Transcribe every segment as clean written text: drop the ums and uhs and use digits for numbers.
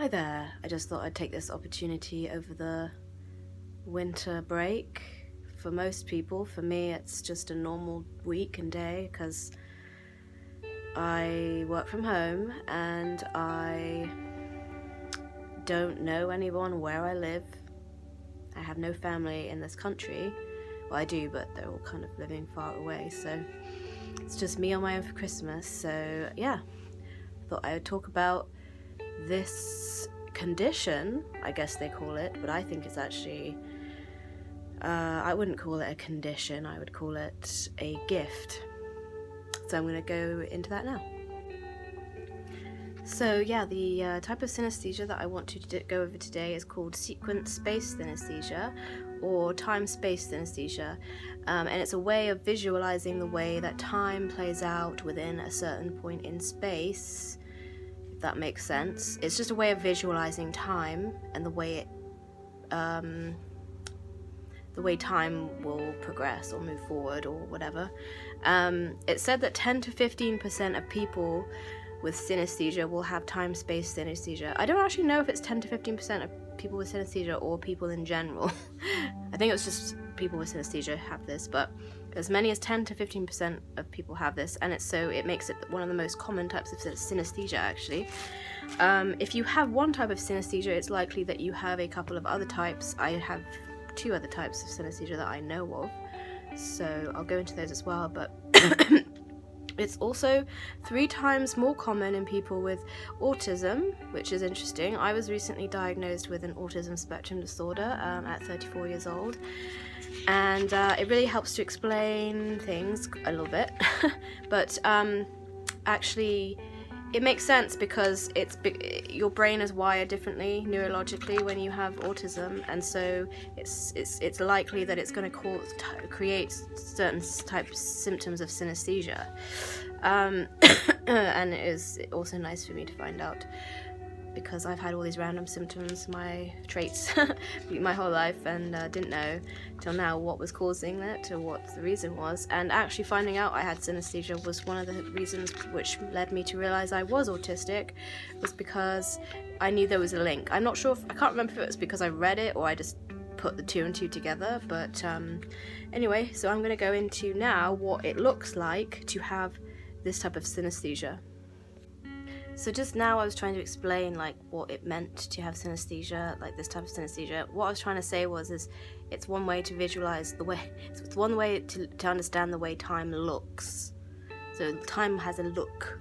Hi there. I just thought I'd take this opportunity over the winter break. For most people, for me it's just a normal week and day because I work from home and I don't know anyone where I live. I have no family in this country. Well, I do, but they're all kind of living far away, so it's just me on my own for Christmas. So yeah, I thought I would talk about this condition, I guess they call it, but I think it's actually, I wouldn't call it a condition, I would call it a gift. So I'm going to go into that now. So yeah, the type of synesthesia that I want to go over today is called sequence-space synesthesia, or time-space synesthesia, and it's a way of visualizing the way that time plays out within a certain point in space, if that makes sense. It's just a way of visualizing time and the way time will progress or move forward or whatever. It's said that 10 to 15% of people with synesthesia will have time-space synesthesia. I don't actually know if it's 10 to 15% of people with synesthesia or people in general. I think it's just people with synesthesia have this, but as many as 10 to 15% of people have this, and it makes it one of the most common types of synesthesia, actually. If you have one type of synesthesia, it's likely that you have a couple of other types. I have 2 other types of synesthesia that I know of, so I'll go into those as well, but it's also 3 times more common in people with autism, which is interesting. I was recently diagnosed with an autism spectrum disorder at 34 years old, and it really helps to explain things a little bit, but actually it makes sense because your brain is wired differently neurologically when you have autism, and so it's likely that it's going to create certain types of symptoms of synesthesia, and it is also nice for me to find out because I've had all these random symptoms, my traits, my whole life, and didn't know till now what was causing it or what the reason was. And actually finding out I had synesthesia was one of the reasons which led me to realize I was autistic, was because I knew there was a link. I'm not sure I can't remember if it was because I read it or I just put the 2 and 2 together, but anyway, so I'm going to go into now what it looks like to have this type of synesthesia. So just now I was trying to explain like what it meant to have synesthesia, like this type of synesthesia. What I was trying to say is it's one way to visualize the way, it's one way to understand the way time looks. So time has a look,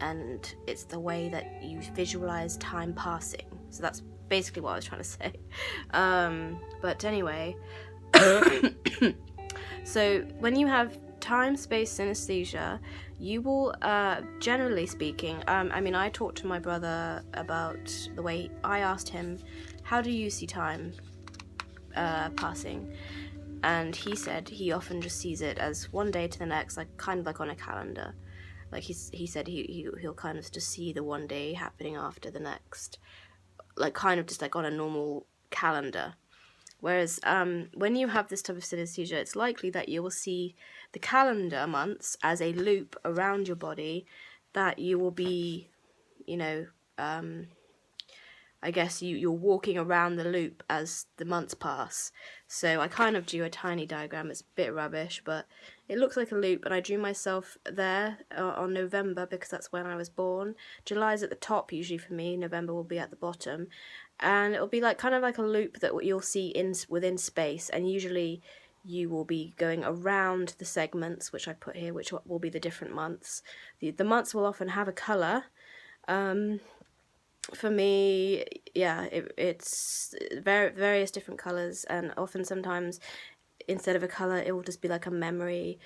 and it's the way that you visualize time passing. So that's basically what I was trying to say. But anyway, so when you have time-space synesthesia, you will, generally speaking, I talked to my brother about the way I asked him, how do you see time passing? And he said he often just sees it as one day to the next, like kind of like on a calendar. Like he said he'll kind of just see the one day happening after the next, like kind of just like on a normal calendar. Whereas when you have this type of synesthesia, it's likely that you will see the calendar months as a loop around your body that you will be, I guess you're walking around the loop as the months pass. So I kind of drew a tiny diagram. It's a bit rubbish, but it looks like a loop, and I drew myself there on November because that's when I was born. July's at the top usually for me, November will be at the bottom, and it'll be like kind of like a loop that you'll see within space, and usually you will be going around the segments, which I put here, which will be the different months. The months will often have a colour. For me, yeah, it's various different colours, and often sometimes instead of a colour it will just be like a memory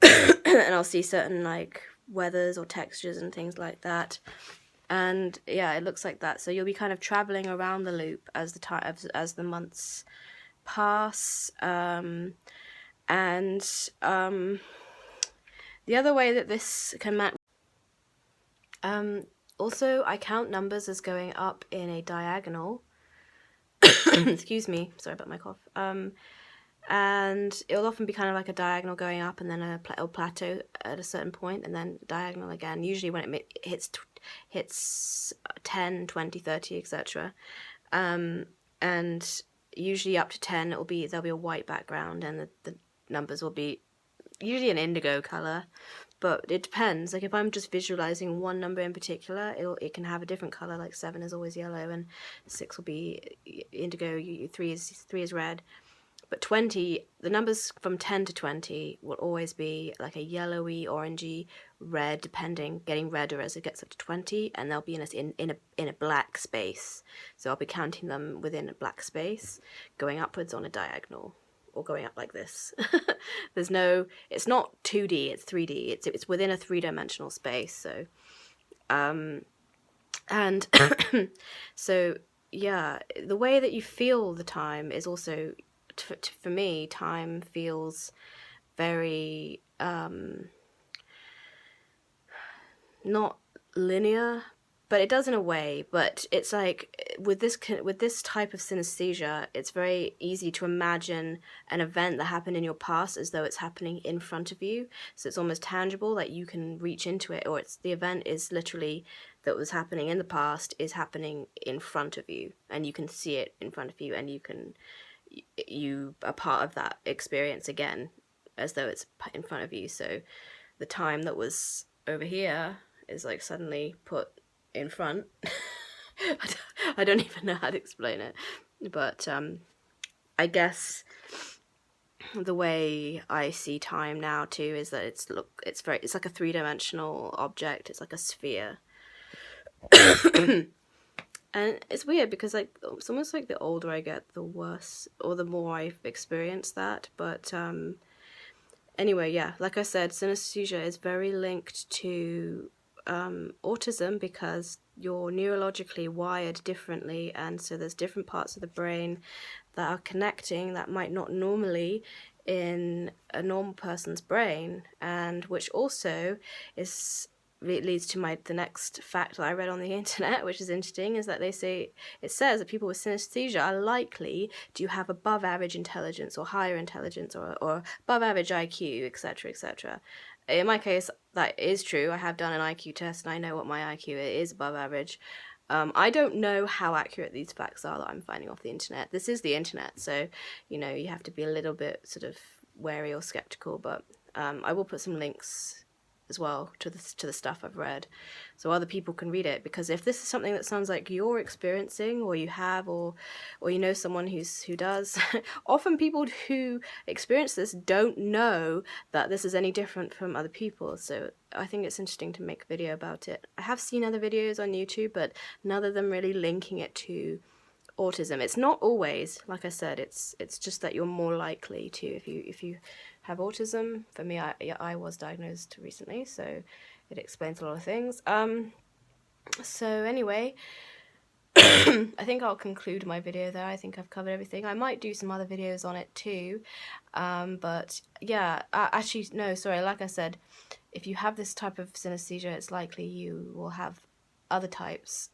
and I'll see certain like weathers or textures and things like that, and yeah, it looks like that. So you'll be kind of travelling around the loop as the months pass, and the other way that this can also, I count numbers as going up in a diagonal. Excuse me, sorry about my cough. And it'll often be kind of like a diagonal going up, and then it'll plateau at a certain point, and then diagonal again. Usually when it hits hits 10, 20, 30, etc. And usually up to 10, there'll be a white background, and the numbers will be usually an indigo color. But it depends. Like if I'm just visualizing one number in particular, it can have a different color. Like 7 is always yellow, and 6 will be indigo. 3 is red. But 20, the numbers from 10 to 20 will always be like a yellowy, orangey, red, getting redder as it gets up to 20, and they'll be in a black space. So I'll be counting them within a black space, going upwards on a diagonal, or going up like this. It's not 2D, it's 3D. It's within a 3-dimensional space. So, and so yeah, the way that you feel the time is also, for me, time feels very not linear, but it does in a way. But it's like with this type of synesthesia, it's very easy to imagine an event that happened in your past as though it's happening in front of you. So it's almost tangible, like you can reach into it, or the event is literally that was happening in the past is happening in front of you, and you can see it in front of you, and you are part of that experience again, as though it's in front of you. So the time that was over here is like suddenly put in front. I don't even know how to explain it, but I guess the way I see time now too is that it's like a 3-dimensional object. It's like a sphere. And it's weird because like it's almost like the older I get, the worse, or the more I've experienced that. But anyway, yeah, like I said, synesthesia is very linked to autism because you're neurologically wired differently, and so there's different parts of the brain that are connecting that might not normally in a normal person's brain, and which also leads to the next fact that I read on the internet, which is interesting, is that it says that people with synesthesia are likely to have above average intelligence or higher intelligence or above average IQ, etc., etc. In my case, that is true. I have done an IQ test and I know what my IQ is above average. I don't know how accurate these facts are that I'm finding off the internet. This is the internet, so you have to be a little bit sort of wary or skeptical, but I will put some links as well to the stuff I've read, so other people can read it. Because if this is something that sounds like you're experiencing, or you have, or someone who does, often people who experience this don't know that this is any different from other people. So I think it's interesting to make a video about it. I have seen other videos on YouTube, but none of them really linking it to autism. It's not always, like I said, it's just that you're more likely to if you have autism. For me, I was diagnosed recently, so it explains a lot of things. So anyway, I think I'll conclude my video there. I think I've covered everything. I might do some other videos on it too, but yeah, actually no, sorry, like I said, if you have this type of synesthesia, it's likely you will have other types.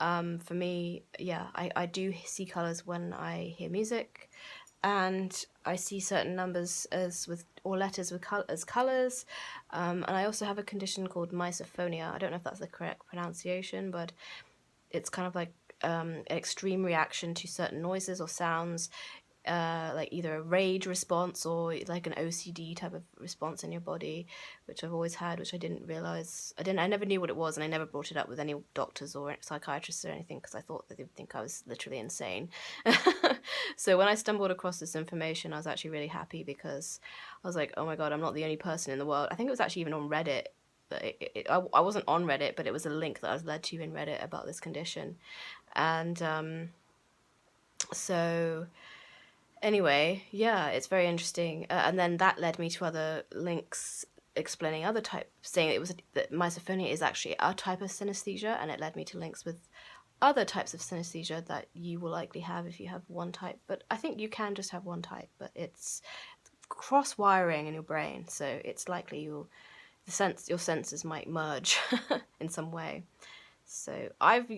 For me, yeah, I do see colours when I hear music, and I see certain numbers or letters as colours, and I also have a condition called misophonia. I don't know if that's the correct pronunciation, but it's kind of like an extreme reaction to certain noises or sounds, like either a rage response or like an OCD type of response in your body, which I've always had, which I didn't realise. I never knew what it was, and I never brought it up with any doctors or psychiatrists or anything because I thought that they would think I was literally insane. So when I stumbled across this information, I was actually really happy because I was like, oh my god, I'm not the only person in the world. I think it was actually even on Reddit. I wasn't on Reddit, but it was a link that I was led to in Reddit about this condition. And so anyway, yeah, it's very interesting. And then that led me to other links explaining other types, saying that misophonia is actually a type of synesthesia, and it led me to links with other types of synesthesia that you will likely have if you have one type. But I think you can just have one type, but it's cross-wiring in your brain, so it's likely your senses might merge in some way. So I've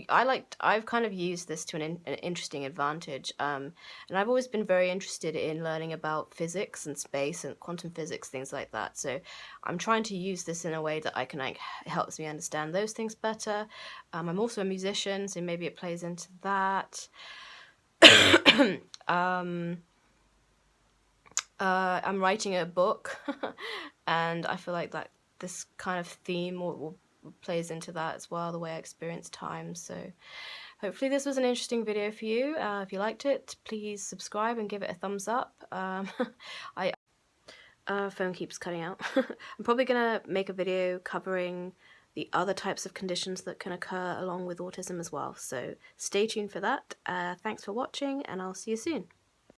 kind of used this to an interesting advantage, and I've always been very interested in learning about physics and space and quantum physics, things like that. So I'm trying to use this in a way that I can like helps me understand those things better. I'm also a musician, so maybe it plays into that. I'm writing a book, and I feel like that this kind of theme will plays into that as well, the way I experience time. So hopefully this was an interesting video for you. If you liked it, please subscribe and give it a thumbs up. Phone keeps cutting out. I'm probably gonna make a video covering the other types of conditions that can occur along with autism as well. So stay tuned for that. Thanks for watching, and I'll see you soon.